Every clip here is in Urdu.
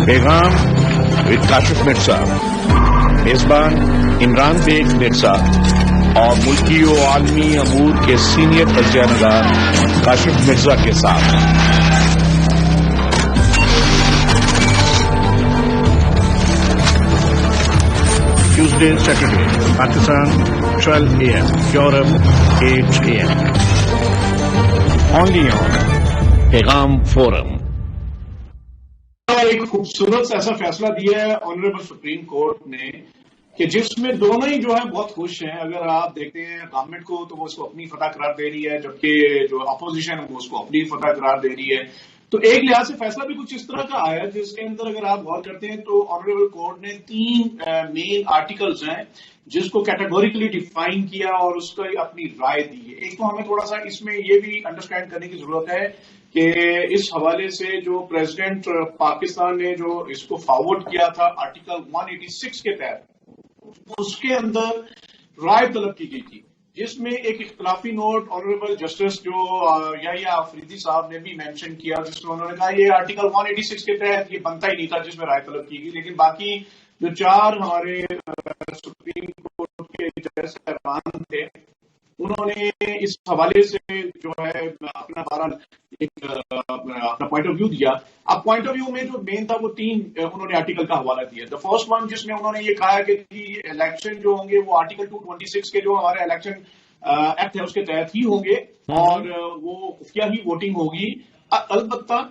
پیغام with کاشف مرزا، میزبان عمران بیگ مرزا اور ملکی و عالمی امور کے سینئر تجزیہ نگار کاشف مرزا کے ساتھ Tuesday Saturday Pakistan 12 AM، Europe 8 AM، only on پیغام فورم۔ ایک خوبصورت سا ایسا فیصلہ دیا ہے آنریبل سپریم کورٹ نے کہ جس میں دونوں ہی جو ہے بہت خوش ہیں۔ اگر آپ دیکھتے ہیں گورنمنٹ کو تو وہ اس کو اپنی فتح قرار دے رہی ہے، جبکہ جو اپوزیشن ہے وہ اس کو اپنی فتح قرار دے رہی ہے۔ تو ایک لحاظ سے فیصلہ بھی کچھ اس طرح کا آیا جس کے اندر اگر آپ غور کرتے ہیں تو آنریبل کورٹ نے 3 مین آرٹیکلز ہیں جس کو کیٹیگوریکلی ڈیفائن کیا اور اس کو اپنی رائے دی ہے۔ ایک تو ہمیں تھوڑا سا اس میں یہ بھی انڈرسٹینڈ کرنے کی ضرورت ہے کہ اس حوالے سے جو پریزیڈنٹ پاکستان نے جو اس کو فارورڈ کیا تھا آرٹیکل 186 کے تحت، اس کے اندر رائے طلب کی گئی تھی، جس میں ایک اختلافی نوٹ آنریبل جسٹس جو یحییٰ آفریدی صاحب نے بھی مینشن کیا، جس میں انہوں نے کہا یہ آرٹیکل 186 کے تحت یہ بنتا ہی نہیں تھا جس میں رائے طلب کی گئی، لیکن باقی جو 4 ہمارے سپریم کورٹ کے جج صاحبان تھے انہوں نے اس حوالے سے جو ہے اپنا پوائنٹ آف ویو دیا۔ اب پوائنٹ آف ویو میں جو مین تھا وہ 3 انہوں نے آرٹیکل کا حوالہ دیا۔ دا فرسٹ ون جس میں انہوں نے یہ کہا کہ الیکشن جو ہوں گے وہ آرٹیکل 226 کے جو ہمارے الیکشن ایکٹ ہے اس کے تحت ہی ہوں گے اور وہ خفیہ ہی ووٹنگ ہوگی۔ البتہ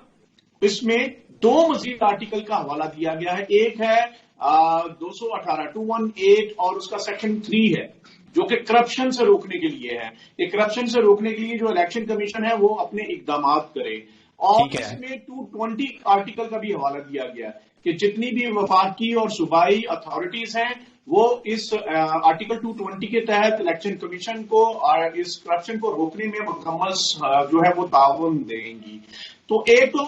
اس میں 2 مزید آرٹیکل کا حوالہ دیا گیا ہے، ایک ہے 218 اور اس کا سیکشن 3 ہے جو کہ کرپشن سے روکنے کے لیے ہے۔ یہ کرپشن سے روکنے کے لیے جو الیکشن کمیشن ہے وہ اپنے اقدامات کرے، اور اس میں 220 آرٹیکل کا بھی حوالہ دیا گیا کہ جتنی بھی وفاقی اور صوبائی اتھارٹیز ہیں وہ اس آرٹیکل 220 کے تحت الیکشن کمیشن کو اس کرپشن کو روکنے میں مکمل جو ہے وہ تعاون دیں گی۔ تو ایک تو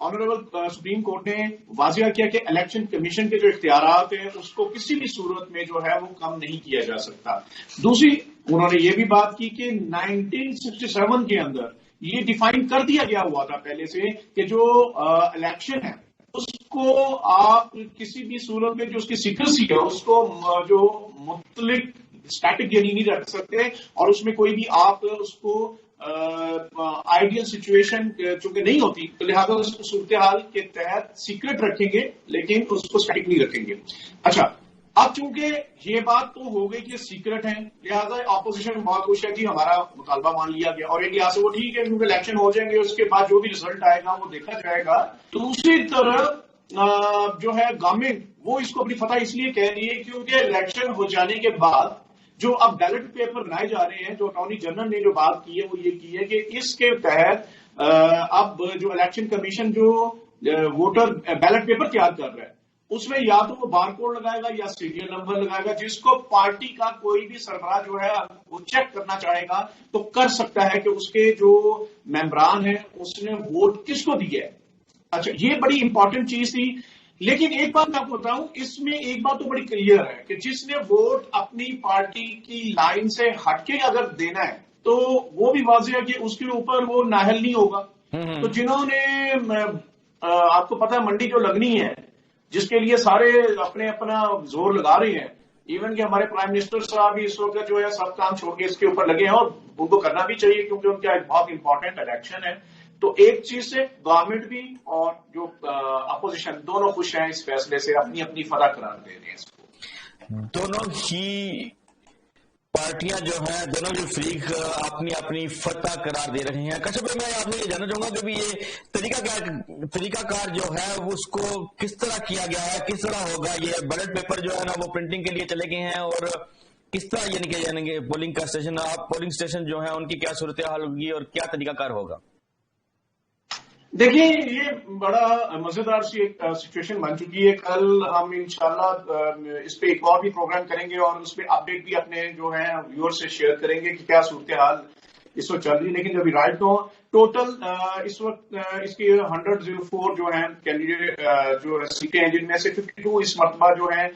آنریبل سپریم کورٹ نے واضح کیا کہ الیکشن کمیشن کے جو اختیارات ہیں اس کو کسی بھی صورت میں جو ہے وہ کم نہیں کیا جا سکتا۔ دوسری انہوں نے یہ بھی بات کی کہ 1967 کے اندر یہ ڈیفائن کر دیا گیا ہوا تھا پہلے سے کہ جو الیکشن ہے اس کو آپ کسی بھی صورت میں جو اس کی سیکریسی ہے اس کو جو مطلق اسٹیٹک یعنی نہیں رکھ سکتے، اور اس میں کوئی بھی آپ اس کو آئیڈیل سچویشن چونکہ نہیں ہوتی تو لہٰذا اس کو صورتحال کے تحت سیکرٹ رکھیں گے لیکن اس کو اسٹیٹک نہیں رکھیں گے۔ اچھا، اب چونکہ یہ بات تو ہو گئی کہ سیکرٹ ہے لہٰذا اپوزیشن بہت خوش ہے کہ ہمارا مطالبہ مان لیا گیا، اور ایک لحاظ سے وہ ٹھیک ہے کیونکہ الیکشن ہو جائیں گے اس کے بعد جو بھی رزلٹ آئے گا وہ دیکھا جائے گا۔ دوسری طرف جو ہے گورنمنٹ وہ اس کو اپنی فتح اس لیے کہہ رہی ہے کیونکہ الیکشن ہو جانے کے بعد جو اب بیلٹ پیپر بنائے جا رہے ہیں، جو اٹارنی جنرل نے جو بات کی ہے وہ یہ کی ہے کہ اس کے تحت اب جو الیکشن کمیشن جو ووٹر بیلٹ پیپر تیار کر رہا ہے اس میں یا تو وہ بار کوڈ لگائے گا یا سیریل نمبر لگائے گا، جس کو پارٹی کا کوئی بھی سربراہ جو ہے وہ چیک کرنا چاہے گا تو کر سکتا ہے کہ اس کے جو ممبران ہیں اس نے ووٹ کس کو دیا ہے۔ اچھا، یہ بڑی امپورٹنٹ چیز تھی، لیکن ایک بات میں آپ کو بتاؤں، اس میں ایک بات تو بڑی کلیئر ہے کہ جس نے ووٹ اپنی پارٹی کی لائن سے ہٹ کے اگر دینا ہے تو وہ بھی واضح ہے کہ اس کے اوپر وہ نااہل نہیں ہوگا۔ تو جنہوں نے آپ کو پتا ہے منڈی جو لگنی ہے جس کے لیے سارے اپنا زور لگا رہے ہیں، ایون کہ ہمارے پرائم منسٹر صاحب بھی اس وقت جو ہے سب کام چھوڑ کے اس کے اوپر لگے ہیں، اور ان کو کرنا بھی چاہیے کیونکہ ان کا ایک بہت امپورٹنٹ الیکشن ہے۔ تو ایک چیز سے گورنمنٹ بھی اور جو اپوزیشن دونوں خوش ہیں اس فیصلے سے، اپنی اپنی فتح قرار دے رہے ہیں اس کو۔ دونوں ہی پارٹیاں جو ہیں، دونوں جو فریق اپنی اپنی فتح قرار دے رہے ہیں۔ کاشف بھائی، میں آپ نے یہ جاننا چاہوں گا کہ یہ طریقہ کار جو ہے اس کو کس طرح کیا گیا ہے، کس طرح ہوگا؟ یہ بیلٹ پیپر جو ہے نا وہ پرنٹنگ کے لیے چلے گئے ہیں، اور کس طرح یعنی کہ پولنگ کا اسٹیشن پولنگ اسٹیشن جو ہے ان کی کیا صورتحال ہوگی اور کیا طریقہ کار ہوگا؟ دیکھیں، یہ بڑا مزیدار سی ایک سچویشن بن چکی ہے۔ کل ہم انشاءاللہ اس پہ ایک اور بھی پروگرام کریں گے اور اس پہ اپڈیٹ بھی اپنے جو ہیں ویور سے شیئر کریں گے کہ کیا صورتحال اس وقت چل رہی ہے۔ لیکن ابھی رائٹ نو ٹوٹل اس وقت اس کی 104 جو ہیں کینڈیڈیٹ جو سیٹیں ہیں، جن میں سے 52 اس مرتبہ جو ہیں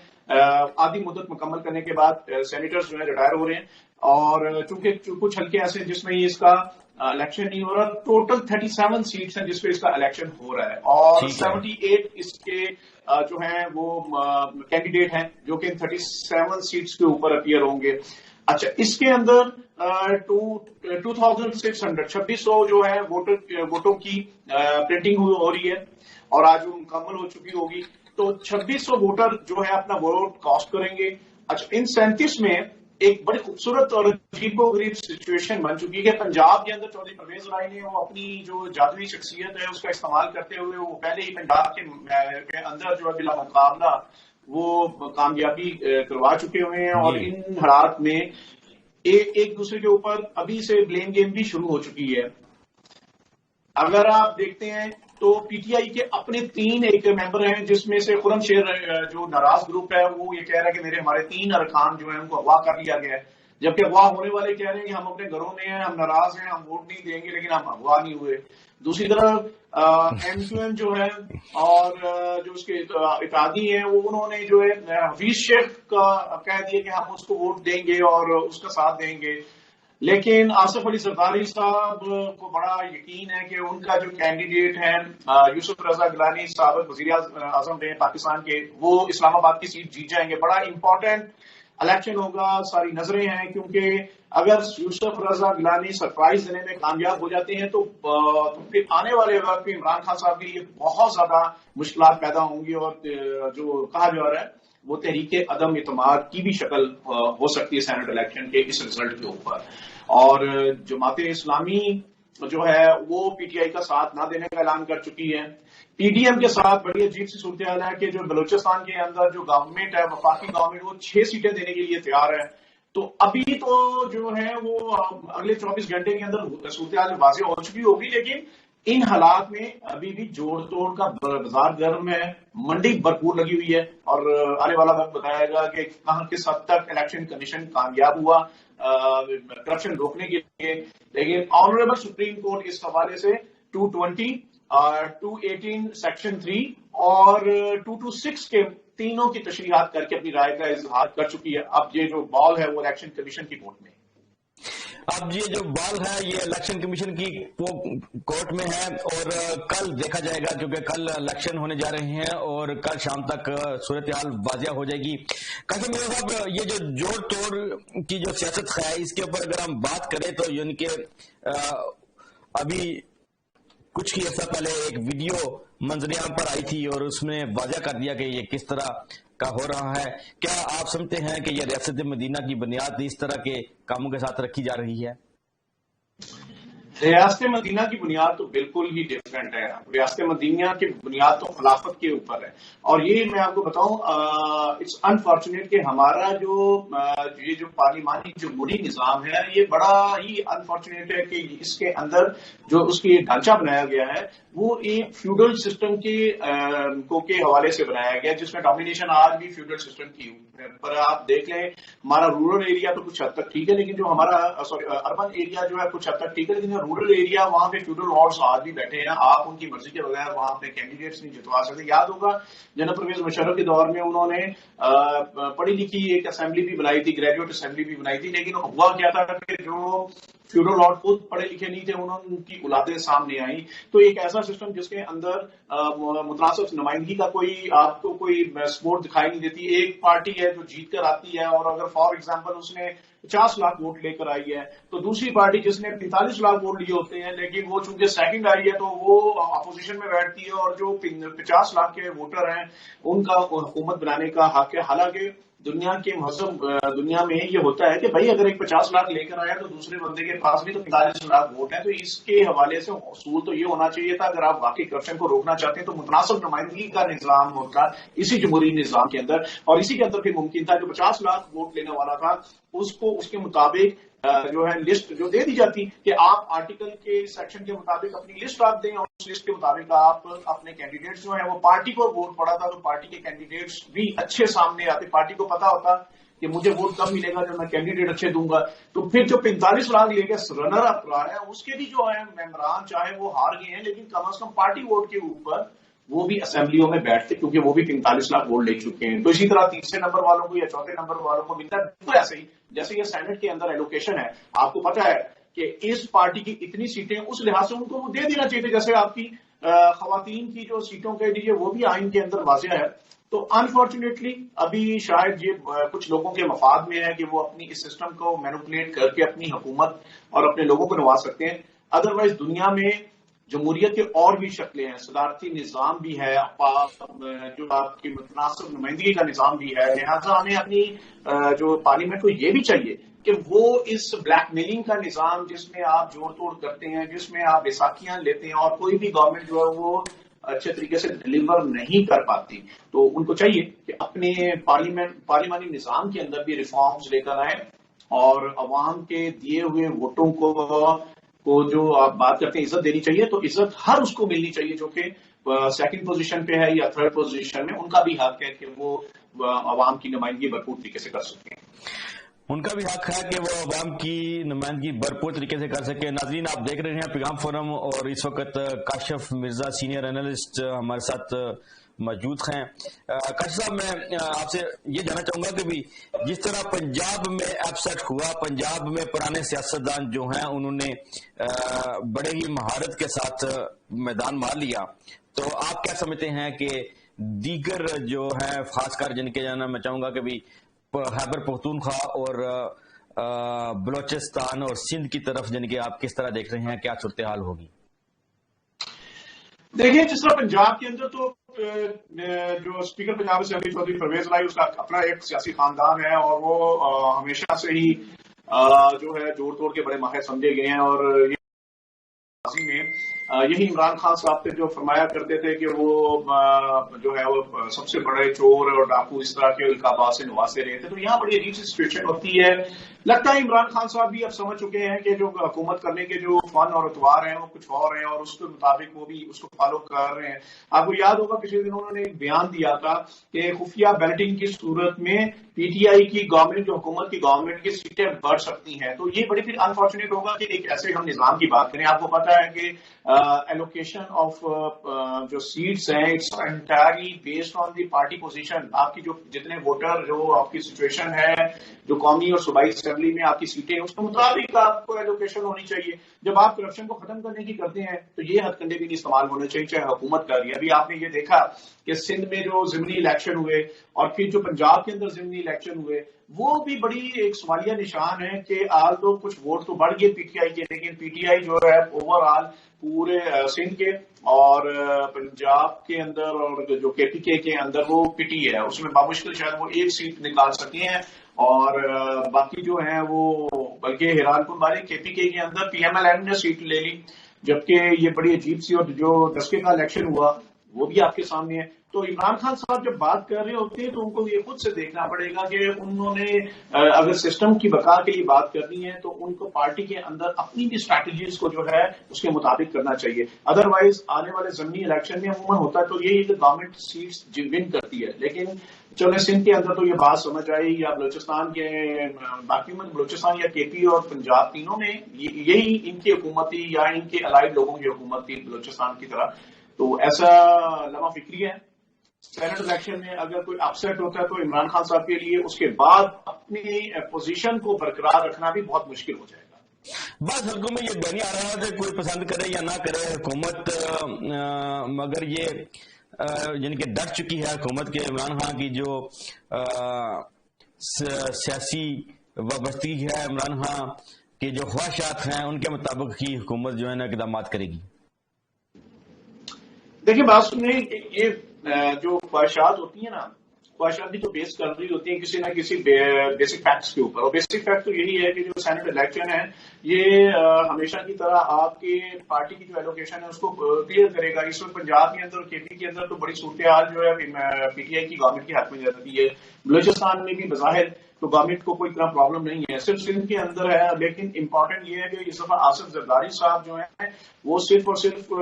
آدھی مدت مکمل کرنے کے بعد سینیٹرز جو ہیں ریٹائر ہو رہے ہیں، اور چونکہ کچھ حلقے ایسے ہیں جس میں اس کا الیکشن نہیں ہو رہا. ٹوٹل 37 سیٹس ہیں جس پہ اس کا الیکشن ہو رہا ہے اور 78 اس کے جو ہیں وہ کینڈیڈیٹ ہیں جو کہ 37 سیٹس کے اوپر اپیئر ہوں گے. اچھا اس کے اندر 2600 جو ہے ووٹوں کی پرنٹنگ ہو رہی ہے اور آج وہ مکمل ہو چکی ہوگی. تو 2600 ووٹر جو ہے اپنا ووٹ کاسٹ کریں گے. اچھا ان 37 میں ایک بڑی خوبصورت اور عجیب و غریب سچویشن بن چکی ہے. پنجاب کے اندر چودھری پرویز رائی نے وہ اپنی جو جادوئی شخصیت ہے اس کا استعمال کرتے ہوئے وہ پہلے ہی پنجاب کے اندر جو ہے بلا مقابلہ وہ کامیابی کروا چکے ہوئے ہیں اور ان حالات میں ایک دوسرے کے اوپر ابھی سے بلیم گیم بھی شروع ہو چکی ہے. اگر آپ دیکھتے ہیں تو پی ٹی آئی کے اپنے 3 ایک ممبر ہیں جس میں سے خرم شیر جو ناراض گروپ ہے وہ یہ کہہ رہا ہے کہ ہمارے 3 ارکان جو ہیں ان کو اغوا کر لیا گیا ہے, جبکہ اغوا ہونے والے کہہ رہے ہیں کہ ہم اپنے گھروں میں ہیں, ہم ناراض ہیں, ہم ووٹ نہیں دیں گے لیکن ہم اغوا نہیں ہوئے. دوسری طرف ایم کیو ایم جو ہے اور جو اس کے اتحادی ہیں وہ انہوں نے جو ہے حفیظ شیخ کا کہہ دیا کہ ہم اس کو ووٹ دیں گے اور اس کا ساتھ دیں گے. لیکن آصف علی زرداری صاحب کو بڑا یقین ہے کہ ان کا جو کینڈیڈیٹ ہیں یوسف رضا گیلانی سابق وزیر اعظم رہے پاکستان کے, وہ اسلام آباد کی سیٹ جیت جائیں گے. بڑا امپورٹنٹ الیکشن ہوگا, ساری نظریں ہیں, کیونکہ اگر یوسف رضا گیلانی سرپرائز دینے میں کامیاب ہو جاتے ہیں تو پھر آنے والے وقت میں عمران خان صاحب کے لیے بہت زیادہ مشکلات پیدا ہوں گی اور جو کہا جا رہا ہے وہ تحریک عدم اعتماد کی بھی شکل ہو سکتی ہے سینٹ الیکشن کے اس رزلٹ کے اوپر. اور جماعت اسلامی جو ہے وہ پی ٹی آئی کا ساتھ نہ دینے کا اعلان کر چکی ہے. پی ڈی ایم کے ساتھ بڑی عجیب سی صورتحال ہے کہ جو بلوچستان کے اندر جو گورنمنٹ ہے وفاقی گورنمنٹ وہ 6 سیٹیں دینے کے لیے تیار ہے. تو ابھی تو جو ہے وہ اگلے 24 گھنٹے کے اندر صورتحال واضح ہو چکی ہوگی, لیکن ان حالات میں ابھی بھی جوڑ توڑ کا بازار گرم ہے, منڈی بھرپور لگی ہوئی ہے اور آنے والا وقت بتائے گا کہ کہاں کس حد تک الیکشن کمیشن کامیاب ہوا کرپشن روکنے کے لیے. لیکن آنریبل سپریم کورٹ اس حوالے سے 220, 218 سیکشن 3 اور 226 کے تینوں کی تشریحات کر کے اپنی رائے کا اظہار کر چکی ہے. اب یہ جو بال ہے وہ الیکشن کمیشن کی کورٹ میں. اب یہ جو بال ہے یہ الیکشن کمیشن کی کورٹ میں ہے اور کل دیکھا جائے گا, کیونکہ کل الیکشن ہونے جا رہے ہیں اور کل شام تک صورتحال واضح ہو جائے گی. قاسم مرزا صاحب, یہ جو جوڑ توڑ کی جو سیاست ہے اس کے اوپر اگر ہم بات کریں تو یعنی کہ ابھی کچھ ہی عرصہ پہلے ایک ویڈیو منظر عام پر آئی تھی اور اس میں واضح کر دیا کہ یہ کس طرح کا ہو رہا ہے. کیا آپ سمجھتے ہیں کہ یہ ریاست مدینہ کی بنیاد اس طرح کے کاموں کے ساتھ رکھی جا رہی ہے؟ ریاست مدینہ کی بنیاد تو بالکل ہی ڈفرینٹ ہے. ریاست مدینہ کی بنیاد تو خلافت کے اوپر ہے اور یہ میں آپ کو بتاؤں اٹس انفارچونیٹ کہ ہمارا یہ جو پارلیمانی جمہوری نظام ہے یہ بڑا ہی انفارچونیٹ ہے کہ اس کے اندر جو اس کی ڈھانچہ بنایا گیا ہے وہ ایک فیوڈل سسٹم کے حوالے سے بنایا گیا جس میں ڈومینیشن آج بھی فیوڈل سسٹم کی پر. آپ دیکھ لیں ہمارا رورل ایریا تو کچھ حد تک ٹھیک ہے, لیکن جو ہمارا اربن ایریا جو ہے کچھ حد تک ٹھیک ہے, لیکن رورل ایریا وہاں پہ فیوڈل لارڈز آج بھی بیٹھے ہیں. آپ ان کی مرضی کے بغیر وہاں پہ کینڈیڈیٹس نہیں جتوا سکتے. یاد ہوگا جناب پرویز مشرف کے دور میں انہوں نے پڑھی لکھی ایک اسمبلی بھی بنائی تھی, گریجویٹ اسمبلی بھی بنائی تھی, لیکن ہوا کیا تھا کہ جو فیوڈل لارڈ خود پڑھے لکھے نہیں تھے ان کی اولادیں سامنے آئیں. تو ایک ایسا سسٹم جس کے اندر متناسب نمائندگی کا آپ کو کوئی سپورٹ دکھائی نہیں دیتی. ایک پارٹی ہے جو جیت کر آتی ہے اور اگر فار ایگزامپل اس نے 50 لاکھ ووٹ لے کر آئی ہے تو دوسری پارٹی جس نے 45 لاکھ ووٹ لیے ہوتے ہیں لیکن وہ چونکہ سیکنڈ آئی ہے تو وہ اپوزیشن میں بیٹھتی ہے اور جو 50 لاکھ کے ووٹر ہیں ان کا حکومت بنانے کا حق ہے. حالانکہ دنیا کے مہذب دنیا میں یہ ہوتا ہے کہ بھائی اگر ایک 50 لاکھ لے کر آیا تو دوسرے بندے کے پاس بھی تو 45 لاکھ ووٹ ہیں. تو اس کے حوالے سے اصول تو یہ ہونا چاہیے تھا اگر آپ واقعی کرپشن کو روکنا چاہتے ہیں تو متناسب نمائندگی کا نظام ہوتا اسی جمہوری نظام کے اندر, اور اسی کے اندر پھر ممکن تھا جو 50 لاکھ ووٹ لینے والا تھا اس کو اس کے مطابق جو ہے لسٹ جو دے دی جاتی کہ آپ آرٹیکل کے سیکشن کے مطابق اپنی لسٹ رکھ دیں اور اس لسٹ کے مطابق آپ اپنے کینڈیڈیٹس جو ہیں وہ پارٹی کو ووٹ پڑا تھا تو پارٹی کے کینڈیڈیٹس بھی اچھے سامنے آتے. پارٹی کو پتا ہوتا کہ مجھے ووٹ کم ملے گا جب میں کینڈیڈیٹ اچھے دوں گا. تو پھر جو 45 لاکھ لے کے رنر اپ رہا ہے اس کے بھی جو ہے ممبران چاہے وہ ہار گئے ہیں لیکن کم از کم پارٹی ووٹ کے اوپر وہ بھی اسمبلیوں میں بیٹھتے کیونکہ وہ بھی 45 لاکھ ووٹ لے چکے ہیں. تو اسی طرح تیسرے نمبر والوں کو یا چوتھے نمبر والوں کو ملتا ہے بالکل ایسے ہی جیسے یہ سینٹ کے اندر ایلوکیشن ہے. آپ کو پتا ہے کہ اس پارٹی کی اتنی سیٹیں، اس لحاظ سے ان کو وہ دے دینا چاہیے، جیسے آپ کی خواتین کی جو سیٹوں کے لیے وہ بھی آئین کے اندر واضح ہے. تو انفارچونیٹلی ابھی شاید یہ کچھ لوگوں کے مفاد میں ہے کہ وہ اپنی اس سسٹم کو مینوپولیٹ کر کے اپنی حکومت اور اپنے لوگوں کو نواز سکتے ہیں. ادروائز دنیا میں جمہوریت کے اور بھی شکلیں ہیں، صدارتی نظام بھی ہے، جو آپ کی متناسب نمائندگی کا نظام بھی ہے. لہٰذا ہمیں اپنی جو پارلیمنٹ کو یہ بھی چاہیے کہ وہ اس بلیک میلنگ کا نظام، جس میں آپ جوڑ توڑ کرتے ہیں، جس میں آپ بیساکھیاں لیتے ہیں اور کوئی بھی گورنمنٹ جو ہے وہ اچھے طریقے سے ڈلیور نہیں کر پاتی، تو ان کو چاہیے کہ اپنے پارلیمانی نظام کے اندر بھی ریفارمز لے کر آئیں اور عوام کے دیے ہوئے ووٹوں کو جو آپ بات کرتے ہیں عزت دینی چاہیے، تو عزت ہر اس کو ملنی چاہیے جو کہ سیکنڈ پوزیشن پہ ہے یا تھرڈ پوزیشن میں. ان کا بھی حق ہے کہ وہ عوام کی نمائندگی بھرپور طریقے سے کر سکیں. ان کا بھی حق ہے کہ وہ عوام کی نمائندگی بھرپور طریقے سے کر سکے. ناظرین، آپ دیکھ رہے ہیں پیغام فورم اور اس وقت کاشف مرزا سینئر اینالسٹ ہمارے ساتھ موجود ہیں. کاشف صاحب، میں آپ سے یہ جاننا چاہوں گا کہ بھی جس طرح پنجاب میں اپسیٹ ہوا، پنجاب میں پرانے سیاستدان جو ہیں انہوں نے بڑے ہی مہارت کے ساتھ میدان مار لیا، تو آپ کیا سمجھتے ہیں کہ دیگر جو ہیں خاص کر جن کے جانا میں چاہوں گا کہ بھی خیبر پختونخوا اور بلوچستان اور سندھ کی طرف جن کے آپ کس طرح دیکھ رہے ہیں، کیا صورتحال ہوگی؟ دیکھیے، جس طرح پنجاب کے اندر تو جو اسپیکر پنجاب اسمبلی چودھری پرویز الہی، اس کا اپنا ایک سیاسی خاندان ہے اور وہ ہمیشہ سے ہی جو ہے جوڑ توڑ کے بڑے ماہر سمجھے گئے ہیں. اور میں یہی عمران خان صاحب سے جو فرمایا کرتے تھے کہ وہ جو ہے وہ سب سے بڑے چور اور ڈاکو اس طرح کے القابات سے نوازے رہے تھے. تو یہاں بڑی عجیب سی سچویشن ہوتی ہے. لگتا ہے عمران خان صاحب بھی اب سمجھ چکے ہیں کہ جو حکومت کرنے کے جو فن اور اتوار ہیں وہ کچھ اور ہیں اور اس کے مطابق وہ بھی اس کو فالو کر رہے ہیں. آپ کو یاد ہوگا پچھلے دنوں انہوں نے ایک بیان دیا تھا کہ خفیہ بیلٹنگ کی صورت میں پی ٹی آئی کی گورنمنٹ، جو حکومت کی گورنمنٹ کی سیٹیں بڑھ سکتی ہیں. تو یہ بڑی پھر انفارچونیٹ ہوگا کہ ایک ایسے ہم نظام کی بات کریں. آپ کو پتا ہے کہ ایلوکیشن آف جو سیٹس ہیں it's entirely based on the party position. آپ کی جو جتنے ووٹر، جو آپ کی سچویشن ہے، جو قومی اور صوبائی اسمبلی میں آپ کی سیٹیں ہیں، اس کے مطابق آپ کو ایلوکیشن ہونی چاہیے. جب آپ کرپشن کو ختم کرنے کی کرتے ہیں تو یہ ہتھ کنڈے بھی نہیں استعمال ہونے چاہیے، چاہے حکومت کر رہی ہے. ابھی آپ نے یہ دیکھا کہ سندھ میں جو ضمنی الیکشن ہوئے اور پھر جو پنجاب کے اندر ضمنی الیکشن ہوئے، وہ بھی بڑی ایک سوالیہ نشان ہے کہ آل تو کچھ ووٹ تو بڑھ گئے پی ٹی آئی کے، لیکن پی ٹی آئی جو ہے اوور آل پورے سندھ کے اور پنجاب کے اندر اور جو کے پی کے اندر وہ پٹی ہے، اس میں بامشکل شاید وہ ایک سیٹ نکال سکی ہیں اور باقی جو ہیں وہ بلکہ ہیران پور والے کے پی کے اندر پی ایم ایل این نے سیٹ لے لی. جبکہ یہ بڑی عجیب سی، اور جو دسکے کا الیکشن ہوا وہ بھی آپ کے سامنے ہے. تو عمران خان صاحب جب بات کر رہے ہوتے ہیں تو ان کو یہ خود سے دیکھنا پڑے گا کہ انہوں نے اگر سسٹم کی بقا کے لیے بات کرنی ہے تو ان کو پارٹی کے اندر اپنی بھی اسٹریٹجیز کو جو ہے اس کے مطابق کرنا چاہیے. ادروائز آنے والے ضمنی الیکشن میں عموماً ہوتا ہے تو یہی کہ گورنمنٹ سیٹس ون کرتی ہے. لیکن چلے سندھ کے اندر تو یہ بات سمجھ آئی، یا بلوچستان کے باقی میں بلوچستان یا کے پی اور پنجاب تینوں میں یہی ان کی حکومت تھی یا ان کے الائڈ لوگوں کی حکومت تھی بلوچستان کی طرح. تو ایسا لمحہ فکری ہے. سینٹ الیکشن میں اگر کوئی اپسیٹ ہوتا ہے تو عمران خان صاحب کے لیے اس کے بعد اپنی پوزیشن کو برقرار رکھنا بھی بہت مشکل ہو جائے گا. بعض حلقوں میں یہ بہنی آ رہا ہے کہ کوئی پسند کرے یا نہ کرے حکومت، مگر یہ یعنی کہ ڈر چکی ہے حکومت کے عمران خان کی جو سیاسی وابستگی ہے عمران خان کی جو خواہشات ہیں ان کے مطابق ہی حکومت جو ہے نا اقدامات کرے گی. دیکھیں بات سنیں، یہ جو خواہشات ہوتی ہیں نا، خواہشات بھی تو بیس کر رہی ہوتی ہیں کسی نہ کسی بیسک فیکٹس کے اوپر. اور بیسک فیکٹ تو یہی ہے کہ جو سینٹ الیکشن ہے یہ ہمیشہ کی طرح آپ کی پارٹی کی جو ایلوکیشن ہے اس کو کلیئر کرے گا. اس وقت پنجاب کے اندر اور کے پی کے اندر تو بڑی صورتحال جو ہے پی ٹی آئی کی گورنمنٹ کے ہاتھ میں جاتی ہے. بلوچستان میں بھی بظاہر تو گورنمنٹ کو کوئی اتنا پرابلم نہیں ہے، صرف سندھ کے اندر ہے. لیکن امپورٹنٹ یہ ہے کہ اس دفعہ آصف زرداری صاحب جو ہیں وہ صرف اور صرف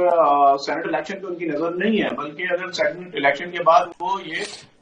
سینٹ الیکشن پہ ان کی نظر نہیں ہے، بلکہ اگر سینٹ الیکشن کے بعد وہ یہ